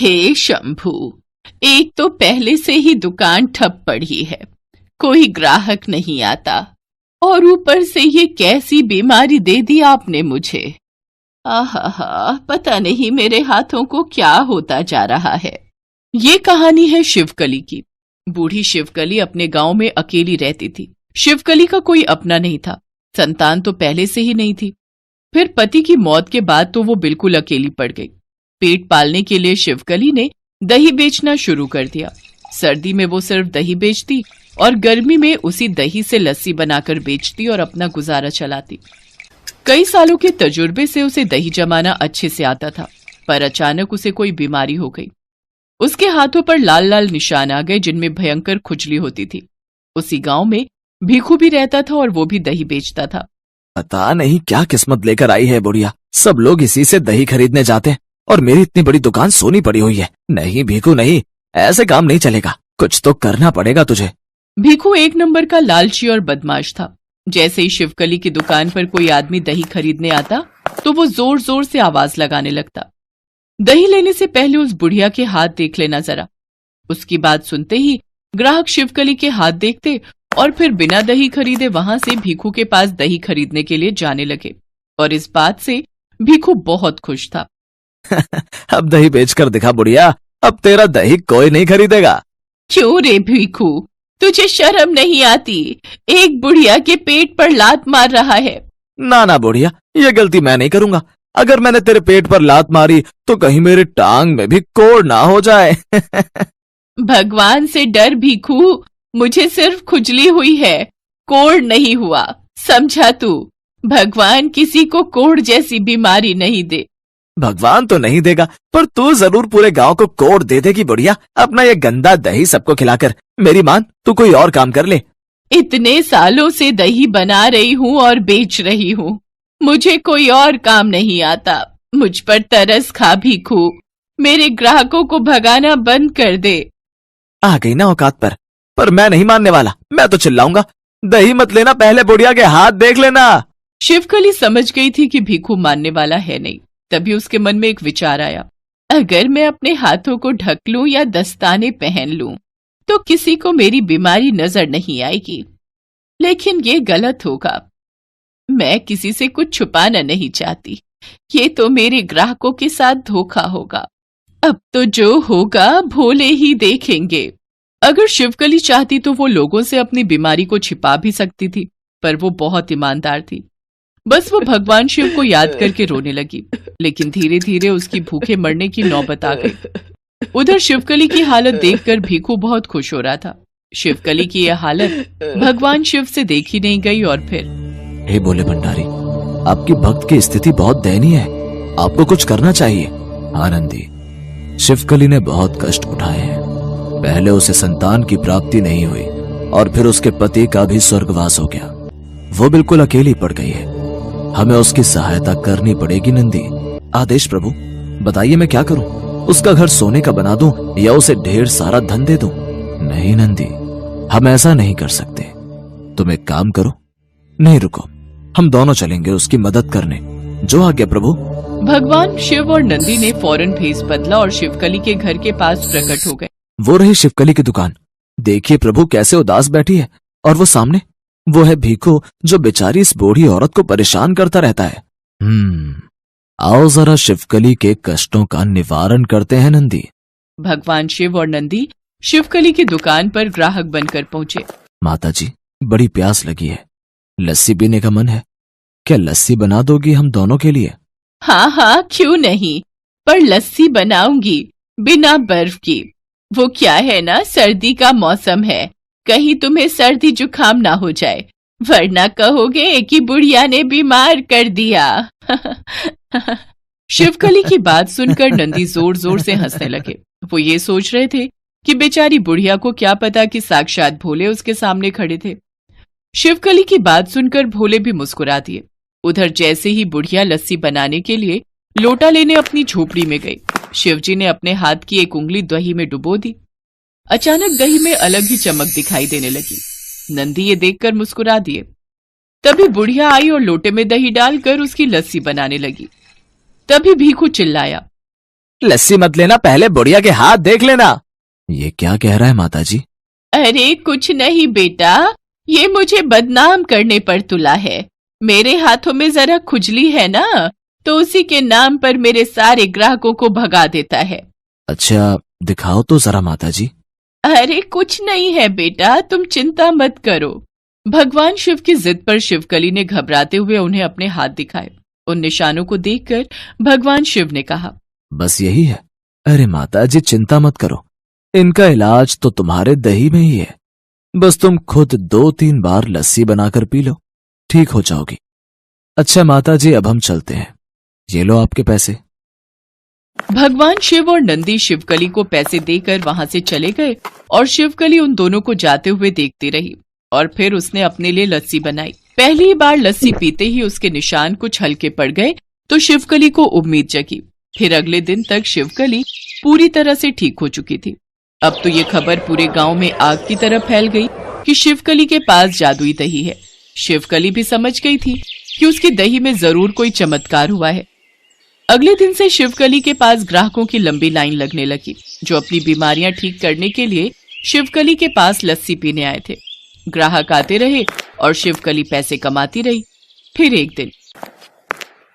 हे शंभू, एक तो पहले से ही दुकान ठप पड़ी है, कोई ग्राहक नहीं आता और ऊपर से ये कैसी बीमारी दे दी आपने मुझे। आहा, पता नहीं मेरे हाथों को क्या होता जा रहा है। ये कहानी है शिवकली की। बूढ़ी शिवकली अपने गांव में अकेली रहती थी। शिवकली का कोई अपना नहीं था, संतान तो पहले से ही नहीं थी। फिर पति की मौत के बाद तो वो बिल्कुल अकेली पड़ गई। पेट पालने के लिए शिवकली ने दही बेचना शुरू कर दिया। सर्दी में वो सिर्फ दही बेचती और गर्मी में उसी दही से लस्सी बनाकर बेचती और अपना गुजारा चलाती। कई सालों के तजुर्बे से उसे दही जमाना अच्छे से आता था, पर अचानक उसे कोई बीमारी हो गई। उसके हाथों पर लाल लाल निशान आ गए जिनमें भयंकर खुजली होती थी। उसी गांव में भीखू भी रहता था और वो भी दही बेचता था। पता नहीं क्या किस्मत लेकर आई है बुढ़िया, सब लोग इसी से दही खरीदने जाते हैं और मेरी इतनी बड़ी दुकान सोनी पड़ी हुई है। नहीं भीखू नहीं, ऐसे काम नहीं चलेगा, कुछ तो करना पड़ेगा तुझे। भीखू एक नंबर का लालची और बदमाश था। जैसे ही शिवकली की दुकान पर कोई आदमी दही खरीदने आता तो वो जोर जोर से आवाज लगाने लगता। दही लेने से पहले उस बुढ़िया के हाथ देख लेना जरा। उसकी बात सुनते ही ग्राहक शिवकली के हाथ देखते और फिर बिना दही खरीदे वहां से भीखू के पास दही खरीदने के लिए जाने लगे। और इस बात से भीखू बहुत खुश था। अब दही बेचकर दिखा बुढ़िया, अब तेरा दही कोई नहीं खरीदेगा। क्यों रे भीखू, तुझे शर्म नहीं आती? एक बुढ़िया के पेट पर लात मार रहा है। ना ना बुढ़िया, ये गलती मैं नहीं करूंगा। अगर मैंने तेरे पेट पर लात मारी तो कहीं मेरी टांग में भी कोड़ ना हो जाए। भगवान से डर भीखू, मुझे सिर्फ खुजली हुई है, कोड़ नहीं हुआ, समझा तू? भगवान किसी को कोड़ जैसी बीमारी नहीं दे। भगवान तो नहीं देगा, पर तू जरूर पूरे गांव को कोड़ दे देगी बुढ़िया, अपना ये गंदा दही सबको खिलाकर। मेरी मान, तू कोई और काम कर ले। इतने सालों से दही बना रही हूँ और बेच रही हूँ, मुझे कोई और काम नहीं आता। मुझ पर तरस खा भीखू, मेरे ग्राहकों को भगाना बंद कर दे। आ गई ना औकात पर मैं नहीं मानने वाला, मैं तो चिल्लाऊंगा। दही मत लेना, पहले बुढ़िया के हाथ देख लेना। शिवकली समझ गई थी कि भीखू मानने वाला है नहीं। तभी उसके मन में एक विचार आया, अगर मैं अपने हाथों को ढक लूं या दस्ताने पहन लूं तो किसी को मेरी बीमारी नजर नहीं आएगी। लेकिन ये गलत होगा, मैं किसी से कुछ छुपाना नहीं चाहती। ये तो मेरे ग्राहकों के साथ धोखा होगा। अब तो जो होगा भोले ही देखेंगे। अगर शिवकली चाहती तो वो लोगों से अपनी बीमारी को छिपा भी सकती थी, पर वो बहुत ईमानदार थी। बस वो भगवान शिव को याद करके रोने लगी। लेकिन धीरे धीरे उसकी भूखे मरने की नौबत आ गई। उधर शिवकली की हालत देखकर भीखू बहुत खुश हो रहा था। शिवकली की यह हालत भगवान शिव से देखी नहीं गई और फिर, हे भोले भंडारी, आपकी भक्त की स्थिति बहुत दयनीय है, आपको कुछ करना चाहिए। आनंदी, शिवकली ने बहुत कष्ट उठाए हैं। पहले उसे संतान की प्राप्ति नहीं हुई और फिर उसके पति का भी स्वर्गवास हो गया। वो बिल्कुल अकेली पड़ गई है, हमें उसकी सहायता करनी पड़ेगी। नंदी, आदेश प्रभु, बताइए मैं क्या करूं? उसका घर सोने का बना दूं या उसे ढेर सारा धन दे दूं? नहीं नंदी, हम ऐसा नहीं कर सकते। तुम एक काम करो, नहीं रुको, हम दोनों चलेंगे उसकी मदद करने। जो आज्ञा प्रभु। भगवान शिव और नंदी ने फौरन भेस बदला और शिवकली के घर के पास प्रकट हो गए। वो रही शिवकली की दुकान। देखिए प्रभु कैसे उदास बैठी है, और वो सामने वो है भीखू, जो बेचारी इस बूढ़ी औरत को परेशान करता रहता है। आओ जरा शिवकली के कष्टों का निवारण करते हैं नंदी। भगवान शिव और नंदी शिवकली की दुकान पर ग्राहक बनकर पहुंचे। माताजी, बड़ी प्यास लगी है, लस्सी पीने का मन है, क्या लस्सी बना दोगी हम दोनों के लिए? हाँ हाँ, क्यों नहीं, पर लस्सी बनाऊंगी बिना बर्फ की। वो क्या है ना, सर्दी का मौसम है, कहीं तुम्हें सर्दी जुकाम ना हो जाए, वरना कहोगे कि बुढ़िया ने बीमार कर दिया। शिवकली की बात सुनकर नंदी जोर जोर से हंसने लगे। वो ये सोच रहे थे कि बेचारी बुढ़िया को क्या पता कि साक्षात भोले उसके सामने खड़े थे। शिवकली की बात सुनकर भोले भी मुस्कुरा दिए। उधर जैसे ही बुढ़िया लस्सी बनाने के लिए लोटा लेने अपनी झोपड़ी में गई, शिवजी ने अपने हाथ की एक उंगली दही में डुबो दी। अचानक दही में अलग ही चमक दिखाई देने लगी। नंदी ये देखकर मुस्कुरा दिए। तभी बुढ़िया आई और लोटे में दही डालकर उसकी लस्सी बनाने लगी। तभी भीखू चिल्लाया, लस्सी मत लेना, पहले बुढ़िया के हाथ देख लेना। ये क्या कह रहा है माताजी? अरे कुछ नहीं बेटा, ये मुझे बदनाम करने पर तुला है। मेरे हाथों में जरा खुजली है ना, तो उसी के नाम पर मेरे सारे ग्राहकों को भगा देता है। अच्छा दिखाओ तो जरा माताजी। अरे कुछ नहीं है बेटा, तुम चिंता मत करो। भगवान शिव की जिद पर शिवकली ने घबराते हुए उन्हें अपने हाथ दिखाए। उन निशानों को देखकर भगवान शिव ने कहा, बस यही है? अरे माताजी चिंता मत करो, इनका इलाज तो तुम्हारे दही में ही है। बस तुम खुद 2-3 बार लस्सी बनाकर पी लो, ठीक हो जाओगी। अच्छा माताजी अब हम चलते हैं, ये लो आपके पैसे। भगवान शिव और नंदी शिवकली को पैसे देकर वहां से चले गए और शिवकली उन दोनों को जाते हुए देखती रही और फिर उसने अपने लिए लस्सी बनाई। पहली बार लस्सी पीते ही उसके निशान कुछ हल्के पड़ गए तो शिवकली को उम्मीद जगी। फिर अगले दिन तक शिवकली पूरी तरह से ठीक हो चुकी थी। अब तो ये खबर पूरे गांव में आग की तरह फैल गई कि शिवकली के पास जादुई दही है। शिवकली भी समझ गई थी कि उसकी दही में जरूर कोई चमत्कार हुआ है। अगले दिन से शिवकली के पास ग्राहकों की लंबी लाइन लगने लगी, जो अपनी बीमारियां ठीक करने के लिए शिवकली के पास लस्सी पीने आए थे। ग्राहक आते रहे और शिवकली पैसे कमाती रही। फिर एक दिन,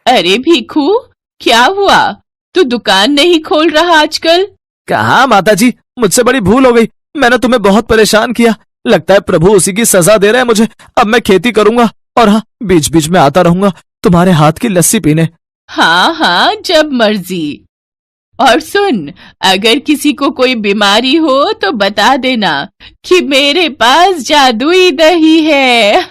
अरे भीखू, क्या हुआ? तू दुकान नहीं खोल रहा आजकल? कहाँ माताजी, मुझसे बड़ी भूल हो गई। मैंने तुम्हें बहुत परेशान किया। लगता है प्रभु उसी की सजा दे रहे हैं मुझे। अब मैं खेती करूंगा और हाँ, बीच बीच में आता रहूंगा तुम्हारे हाथ की लस्सी पीने। हाँ हाँ, जब मर्जी। और सुन, अगर किसी को कोई बीमारी हो तो बता देना कि मेरे पास जादुई दही है।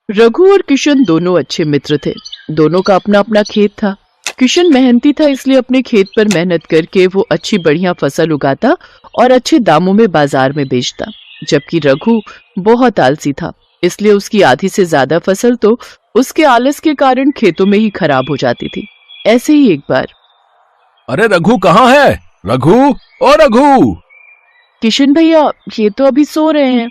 रघु और किशन दोनों अच्छे मित्र थे। दोनों का अपना अपना खेत था। किशन मेहनती था, इसलिए अपने खेत पर मेहनत करके वो अच्छी बढ़िया फसल उगाता और अच्छे दामों में बाजार में बेचता, जबकि रघु बहुत आलसी था, इसलिए उसकी आधी से ज्यादा फसल तो उसके आलस के कारण खेतों में ही खराब हो जाती थी। ऐसे ही एक बार, अरे रघु कहाँ है? रघु, ओ रघु! किशन भैया, ये तो अभी सो रहे हैं।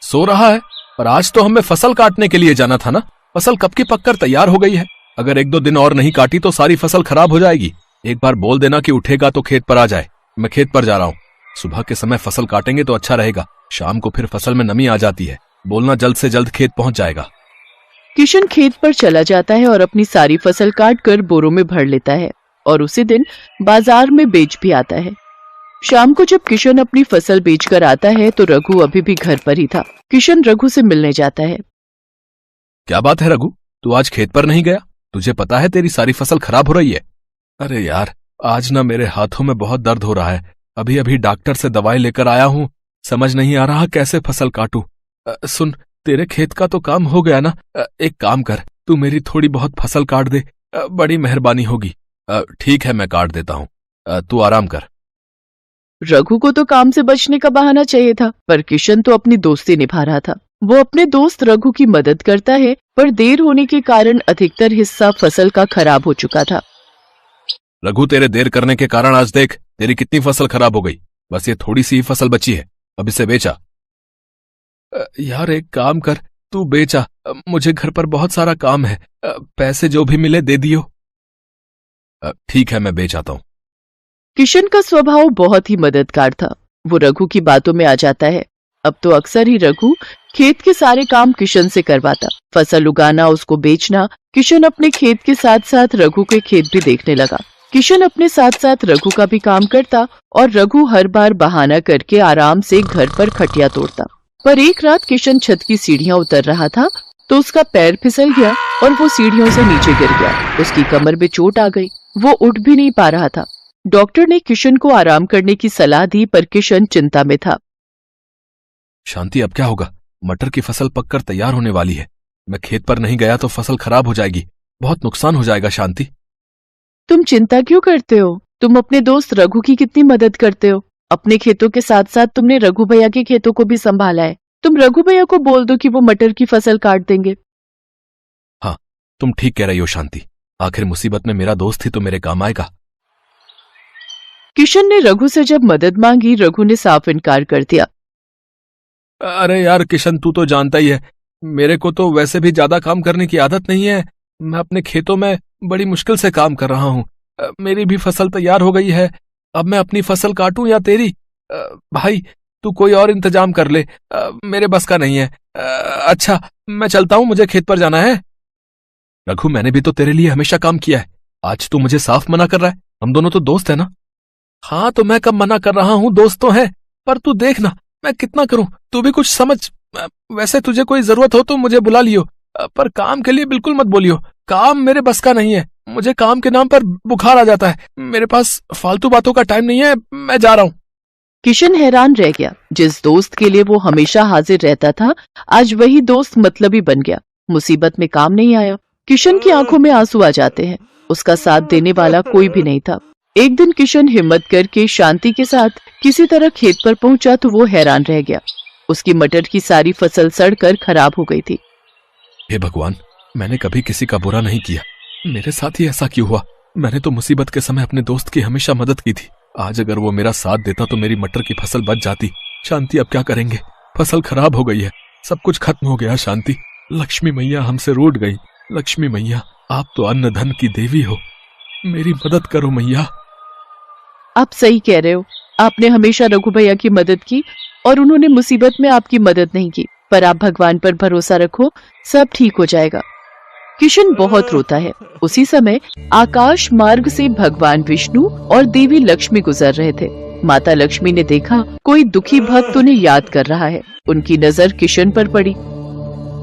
सो रहा है? पर आज तो हमें फसल काटने के लिए जाना था ना। फसल कब की पककर तैयार हो गई है। अगर 1-2 दिन और नहीं काटी तो सारी फसल खराब हो जाएगी। एक बार बोल देना कि उठेगा तो खेत पर आ जाए। मैं खेत पर जा रहा हूँ। सुबह के समय फसल काटेंगे तो अच्छा रहेगा, शाम को फिर फसल में नमी आ जाती है। बोलना जल्द से जल्द खेत पहुंच जाएगा। किशन खेत पर चला जाता है और अपनी सारी फसल काट कर बोरों में भर लेता है और उसी दिन बाजार में बेच भी आता है। शाम को जब किशन अपनी फसल बेचकर आता है तो रघु अभी भी घर पर ही था। किशन रघु से मिलने जाता है। क्या बात है रघु, तू आज खेत पर नहीं गया? तुझे पता है तेरी सारी फसल खराब हो रही है। अरे यार, आज ना मेरे हाथों में बहुत दर्द हो रहा है। अभी अभी डॉक्टर से दवाई लेकर आया हूँ। समझ नहीं आ रहा कैसे फसल काटूं। सुन, तेरे खेत का तो काम हो गया ना। एक काम कर, तू मेरी थोड़ी बहुत फसल काट दे। बड़ी मेहरबानी होगी। ठीक है, मैं काट देता हूँ। तू आराम कर। रघु को तो काम से बचने का बहाना चाहिए था, पर किशन तो अपनी दोस्ती निभा रहा था। वो अपने दोस्त रघु की मदद करता है, पर देर होने के कारण अधिकतर हिस्सा फसल का खराब हो चुका था। रघु, तेरे देर करने के कारण आज देख तेरी कितनी फसल खराब हो गई। बस ये थोड़ी सी ही फसल बची है, अब इसे बेचा। यार एक काम कर, तू बेचा। मुझे घर पर बहुत सारा काम है। पैसे जो भी मिले दे दियो। ठीक है, मैं बेच आता हूँ। किशन का स्वभाव बहुत ही मददगार था। वो रघु की बातों में आ जाता है। अब तो अक्सर ही रघु खेत के सारे काम किशन से करवाता। फसल उगाना, उसको बेचना। किशन अपने खेत के साथ साथ रघु के खेत भी देखने लगा। किशन अपने साथ साथ रघु का भी काम करता और रघु हर बार बहाना करके आराम से घर पर खटिया तोड़ता। पर एक रात किशन छत की सीढ़ियां उतर रहा था तो उसका पैर फिसल गया और वो सीढ़ियों से नीचे गिर गया। उसकी कमर में चोट आ गई, वो उठ भी नहीं पा रहा था। डॉक्टर ने किशन को आराम करने की सलाह दी, पर किशन चिंता में था। शांति, अब क्या होगा? मटर की फसल पककर तैयार होने वाली है। मैं खेत पर नहीं गया तो फसल खराब हो जाएगी, बहुत नुकसान हो जाएगा। शांति, तुम चिंता क्यों करते हो? तुम अपने दोस्त रघु की कितनी मदद करते हो। अपने खेतों के साथ साथ तुमने रघु भैया के खेतों को भी संभाला है। तुम रघु भैया को बोल दो कि वो मटर की फसल काट देंगे। हाँ, तुम ठीक कह रही हो शांति। आखिर मुसीबत में मेरा दोस्त ही तो मेरे काम आएगा। किशन ने रघु से जब मदद मांगी, रघु ने साफ इनकार कर दिया। अरे यार किशन, तू तो जानता ही है मेरे को तो वैसे भी ज्यादा काम करने की आदत नहीं है। मैं अपने खेतों में बड़ी मुश्किल से काम कर रहा हूँ। मेरी भी फसल तैयार हो गई है। अब मैं अपनी फसल काटूं या तेरी? भाई तू कोई और इंतजाम कर ले, मेरे बस का नहीं है। अच्छा मैं चलता हूँ, मुझे खेत पर जाना है। रघु, मैंने भी तो तेरे लिए हमेशा काम किया है, आज तू मुझे साफ मना कर रहा है? हम दोनों तो दोस्त है ना। हाँ तो मैं कब मना कर रहा हूँ, दोस्त तो है, पर तू देख ना मैं कितना करूं, तू भी कुछ समझ। वैसे तुझे कोई जरूरत हो तो मुझे बुला लियो, पर काम के लिए बिल्कुल मत बोलियो। काम मेरे बस का नहीं है, मुझे काम के नाम पर बुखार आ जाता है। मेरे पास फालतू बातों का टाइम नहीं है, मैं जा रहा हूँ। किशन हैरान रह गया। जिस दोस्त के लिए वो हमेशा हाजिर रहता था, आज वही दोस्त मतलबी बन गया, मुसीबत में काम नहीं आया। किशन की आंखों में आंसू आ जाते हैं। उसका साथ देने वाला कोई भी नहीं था। एक दिन किशन हिम्मत करके शांति के साथ किसी तरह खेत पर पहुंचा तो वो हैरान रह गया। उसकी मटर की सारी फसल सड़कर खराब हो गई थी। हे भगवान, मैंने कभी किसी का बुरा नहीं किया, मेरे साथ ही ऐसा क्यों हुआ? मैंने तो मुसीबत के समय अपने दोस्त की हमेशा मदद की थी। आज अगर वो मेरा साथ देता तो मेरी मटर की फसल बच जाती। शांति, अब क्या करेंगे? फसल खराब हो गई है, सब कुछ खत्म हो गया। शांति, लक्ष्मी मैया हमसे रूठ गई। लक्ष्मी मैया, आप तो अन्न धन की देवी हो, मेरी मदद करो मैया। आप सही कह रहे हो, आपने हमेशा रघु भैया की मदद की और उन्होंने मुसीबत में आपकी मदद नहीं की, पर आप भगवान पर भरोसा रखो, सब ठीक हो जाएगा। किशन बहुत रोता है। उसी समय आकाश मार्ग से भगवान विष्णु और देवी लक्ष्मी गुजर रहे थे। माता लक्ष्मी ने देखा कोई दुखी भक्त उन्हें याद कर रहा है। उनकी नजर किशन पर पड़ी।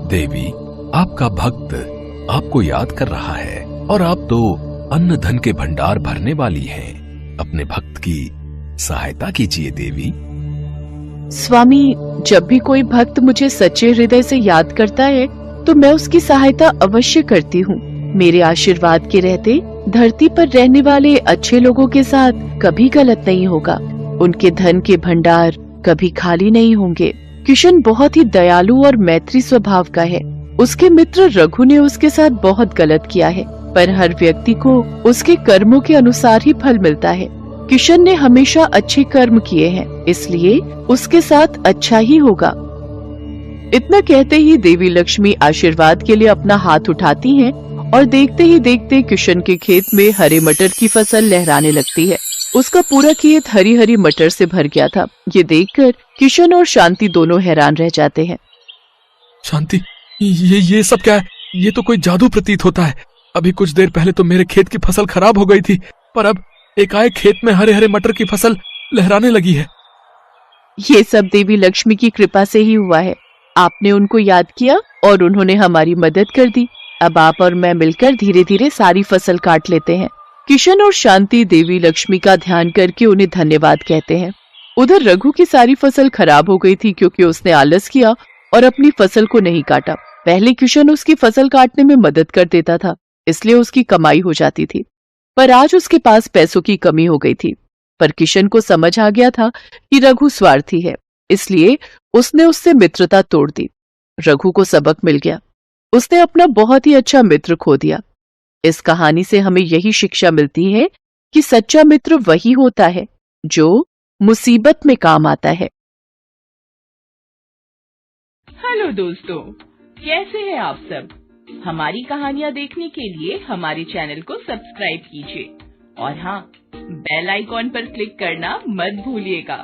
देवी, आपका भक्त आपको याद कर रहा है और आप तो अन्न धन के भंडार भरने वाली हैं। अपने भक्त की सहायता कीजिए देवी। स्वामी, जब भी कोई भक्त मुझे सच्चे हृदय से याद करता है तो मैं उसकी सहायता अवश्य करती हूँ। मेरे आशीर्वाद के रहते धरती पर रहने वाले अच्छे लोगों के साथ कभी गलत नहीं होगा। उनके धन के भंडार कभी खाली नहीं होंगे। किशन बहुत ही दयालु और मैत्री स्वभाव का है। उसके मित्र रघु ने उसके साथ बहुत गलत किया है, पर हर व्यक्ति को उसके कर्मों के अनुसार ही फल मिलता है। किशन ने हमेशा अच्छे कर्म किए हैं, इसलिए उसके साथ अच्छा ही होगा। इतना कहते ही देवी लक्ष्मी आशीर्वाद के लिए अपना हाथ उठाती हैं और देखते ही देखते किशन के खेत में हरे मटर की फसल लहराने लगती है। उसका पूरा खेत हरी हरी मटर से भर गया था। ये देखकर किशन और शांति दोनों हैरान रह जाते हैं। शांति, ये सब क्या है? ये तो कोई जादू प्रतीत होता है। अभी कुछ देर पहले तो मेरे खेत की फसल खराब हो गई थी, पर अब एकाएक खेत में हरे हरे मटर की फसल लहराने लगी है। ये सब देवी लक्ष्मी की कृपा से ही हुआ है। आपने उनको याद किया और उन्होंने हमारी मदद कर दी। अब आप और मैं मिलकर धीरे धीरे सारी फसल काट लेते हैं। किशन और शांति देवी लक्ष्मी का ध्यान करके उन्हें धन्यवाद कहते हैं। उधर रघु की सारी फसल खराब हो गई थी क्योंकि उसने आलस किया और अपनी फसल को नहीं काटा। पहले किशन उसकी फसल काटने में मदद कर देता था, इसलिए उसकी कमाई हो जाती थी, पर आज उसके पास पैसों की कमी हो गई थी। पर किशन को समझ आ गया था कि रघु स्वार्थी है, इसलिए उसने उससे मित्रता तोड़ दी। रघु को सबक मिल गया, उसने अपना बहुत ही अच्छा मित्र खो दिया। इस कहानी से हमें यही शिक्षा मिलती है कि सच्चा मित्र वही होता है जो मुसीबत में काम आता है। हेलो दोस्तों, कैसे हैं आप सब? हमारी कहानियाँ देखने के लिए हमारे चैनल को सब्सक्राइब कीजिए और हाँ, बेल आइकॉन पर क्लिक करना मत भूलिएगा।